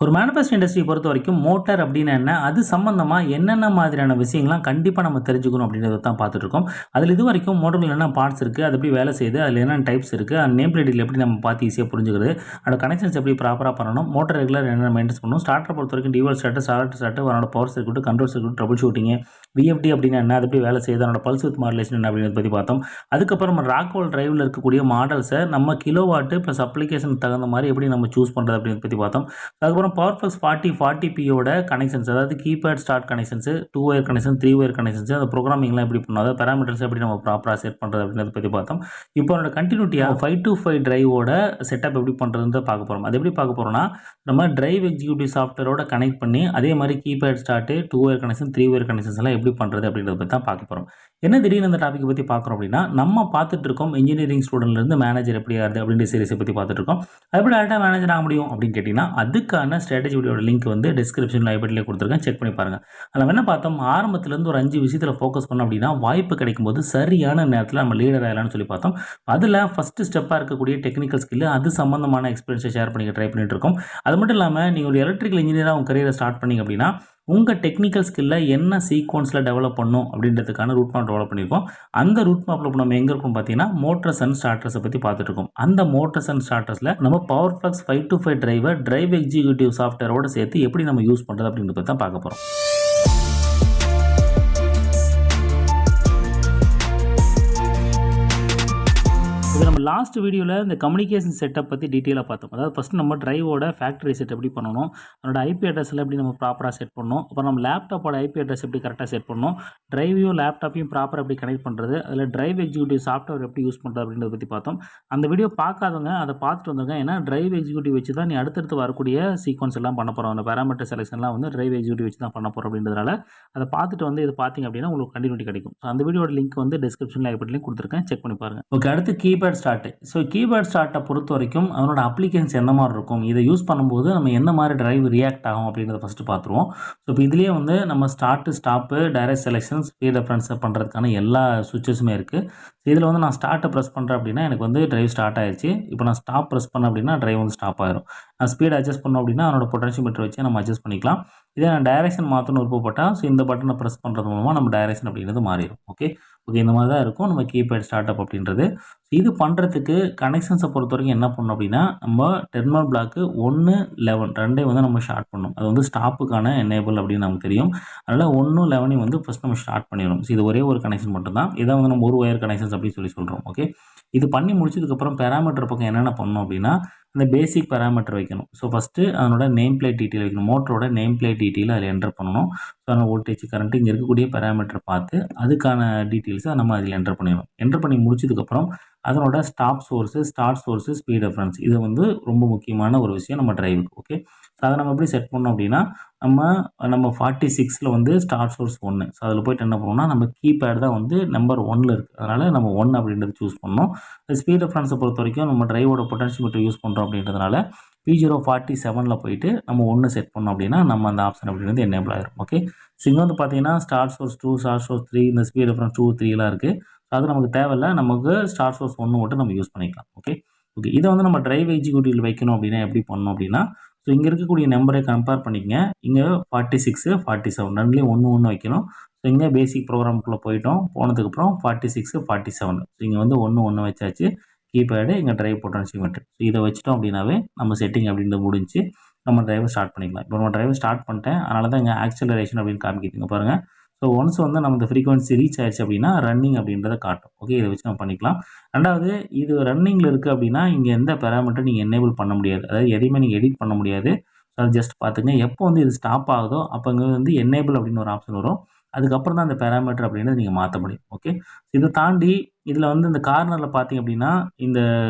ஒரு manufacturing industry பொறுத்தவரைக்கும் motor அப்படின்னா என்ன? அது சம்மந்தமா என்னென்ன மாதிரியான விஷயங்கள்லாம் கண்டிப்பா நம்ம தெரிஞ்சுக்கணும் அப்படின்றத தான் பார்த்துட்டுருக்கோம். அதில இதுவரைக்கும் மோட்டர்ல என்னென்ன பார்ட்ஸ் இருக்கு? அது எப்படி வேலை செய்யுது? அதில என்னென்ன டைப்ஸ் இருக்கு? அந்த நேம் பிளேட்ல எப்படி நம்ம பார்த்து ஈஸியா புரிஞ்சுக்கிறது? அதோட கனெக்ஷன்ஸ் எப்படி ப்ராப்பரா பண்ணணும்? மோட்டார் ரெகுலர் என்னென்ன மெயின்டெனன்ஸ் பண்ணணும்? ஸ்டார்ட்டர பொறுத்தவரைக்கும் டியூவல் ஸ்டார்ட்டர், சாலிட் ஸ்டார்ட்டர், அதனோட power circuit, control circuit, trouble shooting, VFD அப்படின்னா என்ன? அது எப்படி வேலை செய்யுது? அதனோட பல்ஸ் வித் மாடுலேஷன் என்ன அப்படின்றத பத்தி பார்த்தோம். அதுக்கப்புறம் ராக்வோல் டிரைவ்ல இருக்கக்கூடிய மாடல்ஸ நம்ம கிலோவாட் பிளஸ் அப்ளிகேஷனுக்கு தகுந்த மாரி எப்படி நம்ம சூஸ் பண்றது அப்படின்றத பத்தி பார்த்தோம். அதுக்கப்புறம் பவர்ஃப்ளெக்ஸ் 40Pயோட கனெக்ஷன்ஸ், அதாவது keypad start connections, 2 wire connection, 3 wire connections, அந்த ப்ரோகிராமிங்லாம் எப்படி பண்ணணும், அதாவது பேராமீட்டர்ஸ் எப்படி நம்ம ப்ராப்பரா செட் பண்றது அப்படின்றத பத்தி பார்த்தோம். இப்போ அதோட கன்டினியூட்டியா 525 டிரைவோட செட்டப் எப்படி பண்றதுன்னு பார்க்க போறோம். அது எப்படி பார்க்க போறோம்னா, நம்ம டிரைவ் எக்ஸிக்யூட்டிவ் சாஃப்ட்வேரோட கனெக்ட் பண்ணி அதே மாதிரி keypad start, 2 wire connection, 3 wire connections எல்லாம் எப்படி பண்றது அப்படின்றத பத்தி தான் பார்க்க போறோம். என்ன திடீர்னு இந்த டாபிக் பத்தி பார்க்குறோம் அப்படின்னா, நம்ம பார்த்துட்டு இருக்கோம் இன்ஜினியரிங் ஸ்டூடெண்ட்ல இருந்து மேனேஜர் எப்படி ஆகுது அப்படின்ற சீரிஸை பத்தி பார்த்துட்டு இருக்கோம். அது எப்படி டேரக்டா மேனேஜர் ஆக முடியும் அப்படின்னு கேட்டீங்கன்னா, அதுக்கான ஸ்ட்ராட்டஜி வீடியோட லிங்க் வந்து டிஸ்கிரிப்ஷன்ல ஐ பட்டன்ல கொடுத்துருக்கேன். செக் பண்ணி பாருங்க. அதில் என்ன பார்த்தோம், ஆரம்பத்துல இருந்து ஒரு 5 விஷயத்துல ஃபோக்கஸ் பண்ணோம் அப்படின்னா, வாய்ப்பு கிடைக்கும்போது சரியான நேரத்தில் நம்ம லீடர் ஆகலாம்னு சொல்லி பார்த்தோம். அதில் ஃபர்ஸ்ட் ஸ்டெப்பாக இருக்கக்கூடிய டெக்னிக்கல் ஸ்கில், அது சம்பந்தமான எக்ஸ்பீரியன்ஸை ஷேர் பண்ணிக்க ட்ரை பண்ணிட்டு இருக்கோம். அது மட்டும் இல்லாமல் நீங்கள் ஒரு எலக்ட்ரிக்கல் இன்ஜினியராக உங்கள் கரியரை ஸ்டார்ட் பண்ணீங்க அப்படின்னா, உங்கள் டெக்னிக்கல் ஸ்கில்ல என்ன சீக்வன்ஸில் டெவலப் பண்ணணும் அப்படின்றதுக்கான ரூட் மேப் டெவலப் பண்ணியிருக்கோம். அந்த ரூட் மேப்பில் இப்போ நம்ம எங்கே இருக்கோம் பார்த்தீங்கன்னா, மோட்டர்ஸ் அண்ட் ஸ்டார்டர்ஸை பற்றி பார்த்துட்டு இருக்கோம். அந்த மோட்டர்ஸ் அண்ட் ஸ்டார்டர்ஸில் நம்ம பவர்ஃப்ளெக்ஸ் 525 டிரைவர் டிரைவ் எக்ஸிக்யூட்டிவ் சாஃப்ட்வேரோட சேர்த்து எப்படி நம்ம யூஸ் பண்ணுறது அப்படின்றத பற்றி தான் பார்க்க போகிறோம். இது நம்ம லாஸ்ட் வீடியோவில் இந்த கம்யூனிகேஷன் செட்டப் பற்றி டீட்டெயிலாக பார்த்தோம். அதாவது ஃபஸ்ட்டு நம்ம டிரைவோட ஃபேக்ட்ரி செட் எப்படி பண்ணணும், அதோட ஐபி அட்ரஸில் எப்படி நம்ம ப்ராப்பராக செட் பண்ணணும், அப்புறம் நம்ம லேப்டாப்போட ஐபி அட்ரஸ் எப்படி கரெக்டாக செட் பண்ணணும், டிரைவையும் லேப்டாப்பையும் ப்ராப்பராக எப்படி கனெக்ட் பண்ணுறது, அதில் டிரைவ் எக்ஸிக்யூட்டிவ் சாஃப்ட்வேர் எப்படி யூஸ் பண்ணுறது அப்படின்றத பற்றி பார்த்தோம். அந்த வீடியோ பார்க்காதவங்க அதை பார்த்துட்டு வந்துங்க. ஏன்னா டிரைவ் எக்ஸிக்யூட்டிவ் வச்சு தான் நீ அடுத்தடுத்து வரக்கூடிய சீக்வன்ஸ் எல்லாம் பண்ண போகிறோம். அந்த பேராமீட்டர் செலெக்ஷன்லாம் வந்து டிரைவ் எக்ஸிக்யூட்டிவ் வச்சு தான் பண்ண போகிறோம் அப்படின்றதுனால அதை பார்த்துட்டு வந்து இது பார்த்தீங்க அப்படின்னா உங்களுக்கு கண்டினியூட்டி கிடைக்கும். ஸோ அந்த வீடியோட லிங்க் வந்து டிஸ்கிரிப்ஷனில் ஐ பட்டன்லையும் கொடுத்துருக்கேன். செக் பண்ணி பாருங்கள். ஓகே, அடுத்து கீபேட் ஸ்டார்ட். ஸோ கீபேட் ஸ்டார்ட்டை பொறுத்த வரைக்கும் அதனோட அப்ளிகேஷன்ஸ் எந்த மாதிரி இருக்கும், இதை யூஸ் பண்ணும்போது நம்ம எந்த மாதிரி டிரைவ் ரியாக்ட் ஆகும் அப்படின்றத ஃபஸ்ட்டு பார்த்துருவோம். ஸோ இப்போ இதுலேயே வந்து நம்ம start, stop, direct selection, speed reference பண்ணுறதுக்கான எல்லா சுவிச்சஸுமே இருக்குது. இதில் வந்து நான் ஸ்டார்ட்டை ப்ரெஸ் பண்ணுறேன் அப்படின்னா எனக்கு வந்து டிரைவ் ஸ்டார்ட் ஆயிடுச்சு. இப்போ நான் ஸ்டாப் ப்ரெஸ் பண்ணேன் அப்படின்னா டிரைவ் வந்து ஸ்டாப் ஆயிரும். நான் ஸ்பீட் அட்ஜஸ்ட் பண்ணோம் அப்படின்னா அதனோட பொட்டன்ஷியோமீட்டர் வச்சு நம்ம அட்ஜஸ்ட் பண்ணிக்கலாம். இதே நான் டைரக்ஷன் மாற்றணும் விருப்பப்பட்டால் ஸோ இந்த பட்டனை ப்ரெஸ் பண்ணுறது மூலமாக நம்ம டைரக்ஷன் அப்படின்றது மாறிடும். ஓகே, இந்த மாதிரி தான் இருக்கும் நம்ம கீபேட் ஸ்டார்ட் அப் அப்படின்றது. இது பண்ணுறதுக்கு கனெக்ஷன்ஸை பொறுத்த வரைக்கும் என்ன பண்ணணும் அப்படின்னா, நம்ம டெர்மினல் பிளாக்கு 1, 11 ரெண்டையும் வந்து நம்ம ஷார்ட் பண்ணணும். அது வந்து ஸ்டாப்புக்கான எனேபிள் அப்படின்னு நமக்கு தெரியும். அதனால் 1, 11 வந்து ஃபஸ்ட் நம்ம ஸ்டார்ட் பண்ணிடணும். ஸோ இது ஒரே ஒரு கனெக்ஷன் மட்டும் தான். இதை வந்து நம்ம ஒரு ஒயர் கனெக்ஷன்ஸ் அப்படின்னு சொல்லி சொல்கிறோம். ஓகே, இது பண்ணி முடிச்சதுக்கப்புறம் பேராமீட்டர் பக்கம் என்னென்ன பண்ணணும் அப்படின்னா, அந்த பேசிக் பேராமீட்டர் வைக்கணும். ஸோ ஃபஸ்ட்டு அதனோட நேம் பிளேட் டீட்டெயில் வைக்கணும். மோட்டரோட நேம் பிளேட் டீட்டெயில் அதில் என்டர் பண்ணணும். ஸோ அதனால் வோல்டேஜ், கரண்ட் இங்கே இருக்கக்கூடிய பேராமீட்டர் பார்த்து அதுக்கான டீட்டெயில்ஸை நம்ம அதில் என்டர் பண்ணிடணும். என்டர் பண்ணி முடிச்சதுக்கப்புறம் அதனோட stop source, start source, speed reference இது வந்து ரொம்ப முக்கியமான ஒரு விஷயம் நம்ம டிரைவுக்கு. ஓகே, ஸோ அதை நம்ம எப்படி செட் பண்ணோம் அப்படின்னா, நம்ம 46ல் வந்து ஸ்டார்ட் சோர்ஸ் 1. ஸோ அதில் போய்ட்டு என்ன பண்ணணும்னா, நம்ம கீபேட் தான் வந்து நம்பர் 1ல் இருக்குது. அதனால் நம்ம 1 அப்படின்றது சூஸ் பண்ணணும். ஸ்பீட் ரெஃபரன்ஸை பொறுத்த வரைக்கும் நம்ம டிரைவோட பொட்டன்ஷியோமீட்டர் யூஸ் பண்ணுறோம் அப்படின்றதுனால P047ல் போயிட்டு நம்ம 1 செட் பண்ணோம் அப்படின்னா நம்ம அந்த ஆப்ஷன் அப்படின்றது எனேபிள் ஆயிரும். ஓகே, ஸோ இங்கே வந்து பார்த்தீங்கன்னா ஸ்டார்ட் சோர்ஸ் 2, ஸ்டார்ட் சோர்ஸ் 3, இந்த ஸ்பீட் ரெஃபரன்ஸ் 2, 3லாம் இருக்குது. அது நமக்கு தேவையில்ல. நமக்கு ஸ்டார்ட் சோர்ஸ் 1 மட்டும் நம்ம யூஸ் பண்ணிக்கலாம். ஓகே, இதை வந்து நம்ம டிரைவ் எக்ஸிக்யூட்டிவ் வைக்கணும் அப்படின்னா எப்படி பண்ணணும் அப்படின்னா, ஸோ இங்கே இருக்கக்கூடிய நம்பரை கம்பேர் பண்ணிக்கங்க. இங்கே 46, 47 ரெண்டுலேயும் 1, 1 வைக்கணும். ஸோ இங்கே பேசிக் ப்ரோக்ராமுக்குள்ளே போனதுக்கப்புறம் 46, 47 ஸோ இங்கே வந்து 1, 1 வச்சாச்சு. கீபேடு, இங்கே டிரைவ் பொட்டன்ஷியோமீட்டர். ஸோ இதை வச்சிட்டோம் அப்படின்னாவே நம்ம செட்டிங் அப்படின்றது முடிஞ்சு நம்ம டிரைவை ஸ்டார்ட் பண்ணிக்கலாம். இப்போ நம்ம டிரைவை ஸ்டார்ட் பண்ணிட்டேன். அதனால தான் இங்கே ஆக்சலரேஷன் அப்படின்னு காமிக்கிதுங்க பாருங்கள். ஸோ ஒன்ஸ் வந்து நம்ம இந்த ஃப்ரீக்வன்சி ரீச் ஆயிடுச்சு அப்படின்னா ரன்னிங் அப்படின்றத காட்டும். ஓகே, இதை வச்சு நம்ம பண்ணிக்கலாம். ரெண்டாவது, இது ரன்னிங்கில் இருக்குது அப்படின்னா இங்கே எந்த பேராமீட்டர் நீங்கள் எனேபிள் பண்ண முடியாது. அதாவது எதையுமே நீங்கள் எடிட் பண்ண முடியாது. அது ஜஸ்ட் பார்த்துங்க. எப்போ வந்து இது ஸ்டாப் ஆகுதோ அப்போ இங்கே வந்து எனேபிள் அப்படின்னு ஒரு ஆப்ஷன் வரும். அதுக்கப்புறம் தான் அந்த பேராமீட்டர் அப்படின்றத நீங்கள் மாற்ற முடியும். ஓகே, இதை தாண்டி இதில் வந்து இந்த கார்னரில் பார்த்தீங்க அப்படின்னா இந்த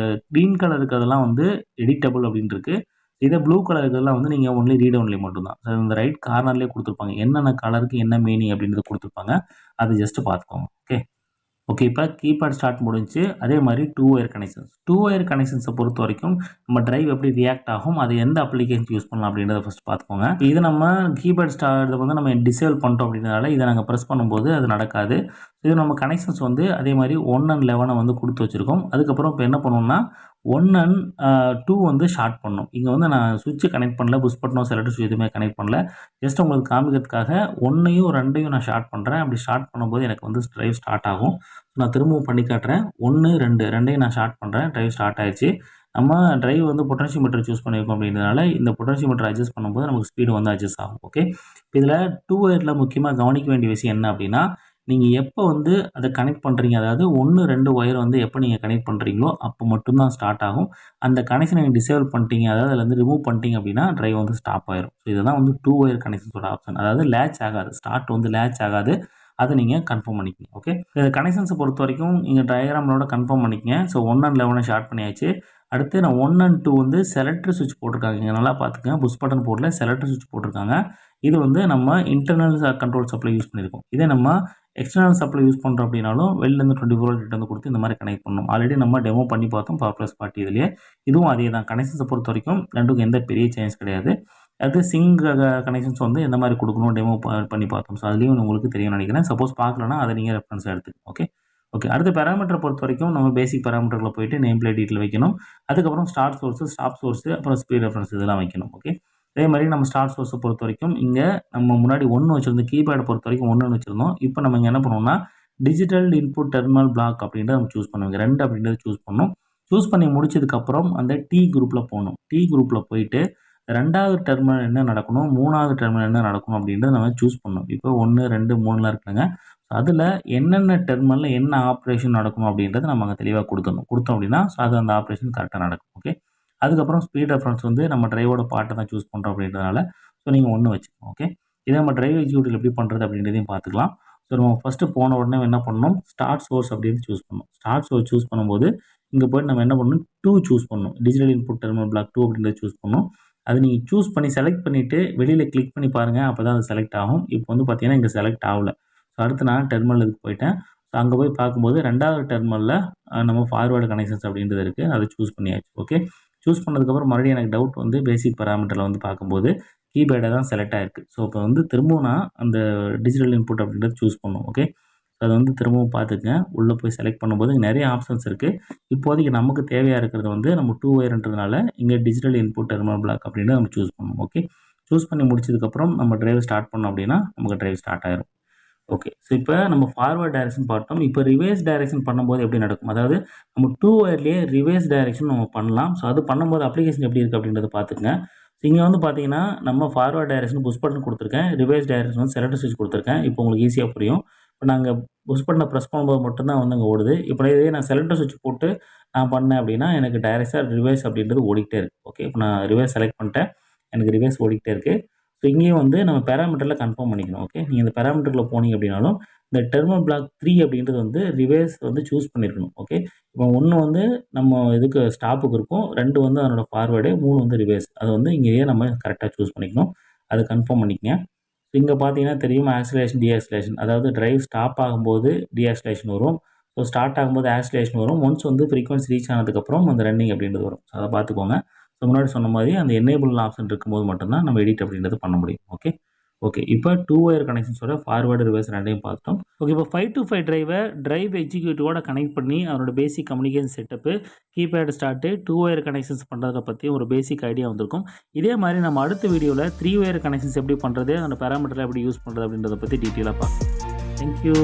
க்ரீன் கலர் இருக்கிறதெல்லாம் வந்து எடிட்டபிள் அப்படின்னு இருக்குது. இதே ப்ளூ கலர் இருக்கிறதெல்லாம் வந்து நீங்கள் ஒன்லி ரீட் ஒன்லி மட்டும் தான். ஸோ இந்த ரைட் கார்னர்லேயே கொடுத்துருப்பாங்க. என்னென்ன கலருக்கு என்ன மீனிங் அப்படின்றது கொடுத்துருப்பாங்க. அது ஜஸ்ட் பார்த்துக்கோங்க. ஓகே, இப்போ கீபேட் ஸ்டார்ட் முடிஞ்சு. அதே மாதிரி 2 ஒயர் கனெக்ஷன்ஸ். 2 ஒயர் கனெக்ஷன்ஸை பொறுத்த வரைக்கும் நம்ம டிரைவ் எப்படி ரியாக்ட் ஆகும், அது எந்த அப்ளிகேஷன் யூஸ் பண்ணலாம் அப்படின்றத ஃபஸ்ட் பார்த்துக்கோங்க. இது நம்ம கீபேட் ஸ்டார்ட் வந்து நம்ம டிசேபிள் பண்ணிட்டோம் அப்படின்றனால இதை நாங்கள் ப்ரெஸ் பண்ணும்போது அது நடக்காது. இது நம்ம கனெக்ஷன்ஸ் வந்து அதே மாதிரி 1 and 11 வந்து கொடுத்து வச்சுருக்கோம். அதுக்கப்புறம் இப்போ என்ன பண்ணுவோம்னா 1 அண்ட் 2 வந்து ஷார்ட் பண்ணணும். இங்கே வந்து நான் சுவிட்சு கனெக்ட் பண்ணல, புஷ் பட்டனோ செலக்டர் சுவிட்ச் எதுவுமே கனெக்ட் பண்ணல. ஜஸ்ட் உங்களுக்கு காமிக்கிறதுக்காக 1ஐயும் 2ஐயும் நான் ஷார்ட் பண்ணுறேன். அப்படி ஷார்ட் பண்ணும்போது எனக்கு வந்து டிரைவ் ஸ்டார்ட் ஆகும். நான் திரும்பவும் பண்ணி காட்டுறேன். 1, 2 2ஐயும் நான் ஷார்ட் பண்ணுறேன். டிரைவ் ஸ்டார்ட் ஆயிடுச்சு. நம்ம டிரைவ் வந்து பொட்டன்ஷியோமீட்டர் சூஸ் பண்ணியிருக்கோம் அப்படின்றதுனால இந்த பொட்டன்ஷியோமீட்டர் அட்ஜஸ்ட் பண்ணும்போது நமக்கு ஸ்பீடு வந்து அட்ஜஸ்ட் ஆகும். ஓகே, இதில் 2 ஒயரில் முக்கியமாக கவனிக்க வேண்டிய விஷயம் என்ன அப்படின்னா, நீங்கள் எப்போ வந்து அதை கனெக்ட் பண்ணுறீங்க, அதாவது 1, 2 ஒயர் வந்து எப்போ நீங்கள் கனெக்ட் பண்ணுறீங்களோ அப்போ மட்டும்தான் ஸ்டார்ட் ஆகும். அந்த கனெக்ஷனை நீங்கள் டிசேபிள் பண்ணிட்டீங்க, அதாவது அதில் வந்து ரிமூவ் பண்ணிட்டீங்க அப்படின்னா டிரைவ் வந்து ஸ்டாப் ஆயிரும். ஸோ இதுதான் வந்து 2 ஒயர் கனெக்ஷன்ஸோட ஆப்ஷன். அதாவது லேட்ச் ஆகாது, ஸ்டார்ட் வந்து லேட்ச் ஆகாது. அதை நீங்கள் கன்ஃபார்ம் பண்ணிக்கங்க. ஓகே, கனெக்ஷன்ஸை பொறுத்த வரைக்கும் இங்கே டயக்ராமோட கன்ஃபார்ம் பண்ணிக்கங்க. ஸோ 1 அண்ட் 11 ஷார்ட் பண்ணியாச்சு. அடுத்து நான் 1 அண்ட் 2 வந்து செலக்டர் சுவிட்ச் போட்டிருக்காங்க. இங்கே நல்லா பார்த்துக்கங்க, புஷ் பட்டன் போர்டில் செலக்டர் சுவிட்ச் போட்டிருக்காங்க. இது வந்து நம்ம இன்டர்னல் கண்ட்ரோல் சப்ளை யூஸ் பண்ணியிருக்கோம். இதே நம்ம எக்ஸ்டர்னல் சப்ளை யூஸ் பண்ணுறோம் அப்படின்னாலும் வெளிலேருந்து 24 வோல்ட் வந்து கொடுத்து இந்த மாதிரி கனெக்ட் பண்ணணும். ஆல்ரெடி நம்ம டெமோ பண்ணி பார்த்தோம் பவர் ப்ளஸ் பார்ட்டி இதுலேயே. இதுவும் அதே தான். கனெக்ஷன்ஸை பொறுத்த வரைக்கும் ரெண்டுக்கும் எந்த பெரிய சேஞ்ச் கிடையாது. அது சிங்க் கனெக்ஷன்ஸ் வந்து எந்த மாதிரி கொடுக்கணும் டெமோ பண்ணி பார்த்தோம். ஸோ அதுலேயும் உங்களுக்கு தெரியும்னு நினைக்கிறேன். சப்போஸ் பார்க்கலன்னா அதை நீங்கள் ரெஃபரன்ஸ் எடுத்துக்கணும். ஓகே, அடுத்த பேராமீட்டரை பொறுத்த வரைக்கும் நம்ம பேசிக் பேராமீட்டரில் போயிட்டு நேம் பிளேட் டீட்டெயில் வைக்கணும். அதுக்கப்புறம் ஸ்டார்ட் சோர்ஸு, ஸ்டாப் சோர்ஸு, அப்புறம் ஸ்பீட் ரெஃபரன்ஸ் இதெல்லாம் வைக்கணும். ஓகே, அதே மாதிரி நம்ம ஸ்டார்ட் சோர்ஸை பொறுத்த வரைக்கும் இங்கே நம்ம முன்னாடி 1 வச்சுருந்தோம். கீபேடை பொறுத்த வரைக்கும் 1 வச்சுருந்தோம். இப்போ நம்ம இங்கே என்ன பண்ணுவோம்னா டிஜிட்டல் இன்புட் டெர்மினல் பிளாக் அப்படின்றத நம்ம சூஸ் பண்ணுவோம். 2 அப்படின்றத சூஸ் பண்ணணும். சூஸ் பண்ணி முடிச்சதுக்கப்புறம் அந்த டி குரூப்பில் போகணும். டி குரூப்பில் போயிட்டு 2வது டெர்மினல் என்ன நடக்கணும், 3வது டெர்மினல் என்ன நடக்கணும் அப்படின்றத நம்ம சூஸ் பண்ணணும். இப்போ 1, 2, 3லாம் இருக்குங்க. அதில் என்னென்ன டெர்மினலில் என்ன ஆப்ரேஷன் நடக்கணும் அப்படின்றத நம்ம அங்கே தெளிவாக கொடுத்தோம் அப்படின்னா ஸோ அது அந்த ஆப்ரேஷன் கரெக்டாக நடக்கும். ஓகே, அதுக்கப்புறம் ஸ்பீட் ரெஃபரன்ஸ் வந்து நம்ம டிரைவோட பார்ட்டை தான் சூஸ் பண்ணுறோம் அப்படின்றதுனால ஸோ நீங்கள் 1 வச்சுக்கணும். ஓகே, இதை நம்ம டிரைவ் எக்ஸிக்யூட்டிவ் எப்படி பண்ணுறது அப்படின்றதையும் பார்த்துக்கலாம். ஸோ நம்ம ஃபஸ்ட்டு போன உடனே என்ன பண்ணணும், ஸ்டார்ட் சோர்ஸ் அப்படின்னு சூஸ் பண்ணணும். ஸ்டார்ட் சோர்ஸ் சூஸ் பண்ணும்போது இங்கே போய்ட்டு நம்ம என்ன பண்ணணும், 2 சூஸ் பண்ணணும். டிஜிட்டல் இன்புட் டெர்மினல் பிளாக் 2 அப்படின்றத சூஸ் பண்ணணும். அது நீங்கள் சூஸ் பண்ணி செலக்ட் பண்ணிவிட்டு வெளியில் கிளிக் பண்ணி பாருங்கள், அப்போ தான் அது செலக்ட் ஆகும். இப்போ வந்து பார்த்தீங்கன்னா இங்கே செலக்ட் ஆகலை. ஸோ அடுத்து நான் டெர்மினலுக்கு போயிட்டேன். ஸோ அங்கே போய் பார்க்கும்போது 2வது டெர்மினலில் நம்ம ஃபார்வேர்டு கனெக்ஷன்ஸ் அப்படின்றது இருக்குது. அதை சூஸ் பண்ணியாச்சு. ஓகே, சூஸ் பண்ணதுக்கப்புறம் மறுபடியும் எனக்கு டவுட் வந்து பேசிக் பேராமீட்டரில் வந்து பார்க்கும்போது கீபேடை தான் செலக்ட் ஆகிருக்கு. ஸோ இப்போ வந்து திரும்பவும் நான் அந்த டிஜிட்டல் இன்புட் அப்படின்றத சூஸ் பண்ணும். ஓகே, அதை வந்து திரும்பவும் பார்த்துக்கங்க. உள்ளே போய் செலக்ட் பண்ணும்போது நிறைய ஆப்ஷன்ஸ் இருக்குது. இப்போதைக்கு நமக்கு தேவையாக இருக்கிறது வந்து நம்ம 2 ஒயர்ன்றதுனால இங்கே டிஜிட்டல் இன்புட் டெர்மினல் பிளாக் அப்படின்னு நம்ம சூஸ் பண்ணணும். ஓகே, சூஸ் பண்ணி முடிச்சதுக்கப்புறம் நம்ம டிரைவ் ஸ்டார்ட் பண்ணோம் அப்படின்னா நமக்கு டிரைவ் ஸ்டார்ட் ஆயிரும். ஓகே, ஸோ இப்போ நம்ம ஃபார்வர்ட் டைரக்ஷன் பார்த்தோம். இப்போ ரிவர்ஸ் டைரக்ஷன் பண்ணும்போது எப்படி நடக்கும், அதாவது நம்ம 2 ஒயர்லேயே ரிவர்ஸ் டைரக்ஷன் நம்ம பண்ணலாம். ஸோ அது பண்ணும்போது அப்ளிகேஷன் எப்படி இருக்குது அப்படின்றத பார்த்துக்கங்க. ஸோ இங்கே வந்து பார்த்தீங்கன்னா நம்ம ஃபார்வர்ட் டைரக்ஷன் புஷ் பட்டன் கொடுத்துருக்கேன், ரிவர்ஸ் டைரக்ஷன் வந்து செலக்டர் சுவிட்ச் கொடுத்துருக்கேன். இப்போ உங்களுக்கு ஈஸியாக புரியும். இப்போ நாங்கள் புஷ் பட்டனை ப்ரெஸ் பண்ணும்போது மட்டும்தான் வந்து அங்கே ஓடுது. இப்போ இதே நான் செலக்டர் சுவிட்ச் போட்டு நான் பண்ணேன் அப்படின்னா எனக்கு டைரெக்டாக ரிவர்ஸ் அப்படின்றது ஓடிக்கிட்டே இருக்குது. ஓகே, இப்போ நான் ரிவர்ஸ் செலக்ட் பண்ணிட்டேன், எனக்கு ரிவர்ஸ் ஓடிக்கிட்டே இருக்குது. ஸோ இங்கேயும் வந்து நம்ம பேராமீட்டரில் கன்ஃபார்ம் பண்ணிக்கணும். ஓகே, நீங்கள் இந்த பேராமீட்டரில் போனீங்க அப்படின்னாலும் இந்த டெர்மினல் பிளாக் 3 அப்படின்றது வந்து ரிவர்ஸ் வந்து சூஸ் பண்ணியிருக்கணும். ஓகே, இப்போ 1 வந்து நம்ம இதுக்கு ஸ்டாப்புக்கு இருக்கும், 2 வந்து அதனோட ஃபார்வேர்டு, 3 வந்து ரிவர்ஸ். அதை வந்து இங்கேயே நம்ம கரெக்டாக சூஸ் பண்ணிக்கணும். அதை கன்ஃபார்ம் பண்ணிக்கங்க. இங்கே பார்த்தீங்கன்னா தெரியும் ஆக்சிலேஷன் டீஆக்சிலேஷன், அதாவது டிரைவ் ஸ்டாப் ஆகும்போது டீஆக்சிலேஷன் வரும். ஸோ ஸ்டார்ட் ஆகும்போது ஆக்சிலேஷன் வரும். ஒன்ஸ் வந்து ஃப்ரீக்வன்சி ரீச் ஆனதுக்கப்புறம் அந்த ரன்னிங் அப்படின்றது வரும். ஸோ அதை பார்த்துக்கோங்க. ஸோ முன்னாடி சொன்ன மாதிரி அந்த எனேபிள் ஆப்ஷன் இருக்கும்போது மட்டும்தான் நம்ம எடிட் அப்படின்றது பண்ண முடியும். ஓகே, இப்போ 2 ஒயர் கனெக்ஷன்ஸோட ஃபார்வர்டு ரிவர்ஸ் ரெண்டையும் பார்த்துட்டோம். ஓகே, இப்போ 5-to-5 டிரைவை டிரைவ் எக்ஸிக்யூட்டிவோட கனெக்ட் பண்ணி அவரோட பேசிக் communication setup, keypad start, 2 wire connections பண்ணுறதை பற்றி ஒரு பேசிக் ஐடியா வந்திருக்கும். இதே மாதிரி நம்ம அடுத்த வீடியோவில் 3 ஒயர் கனெக்ஷன்ஸ் எப்படி பண்ணுறது, அந்த பேராமீட்டரில் எப்படி யூஸ் பண்ணுறது அப்படின்றத பற்றி டீட்டெயிலாக பார்க்கலாம். தேங்க்யூ.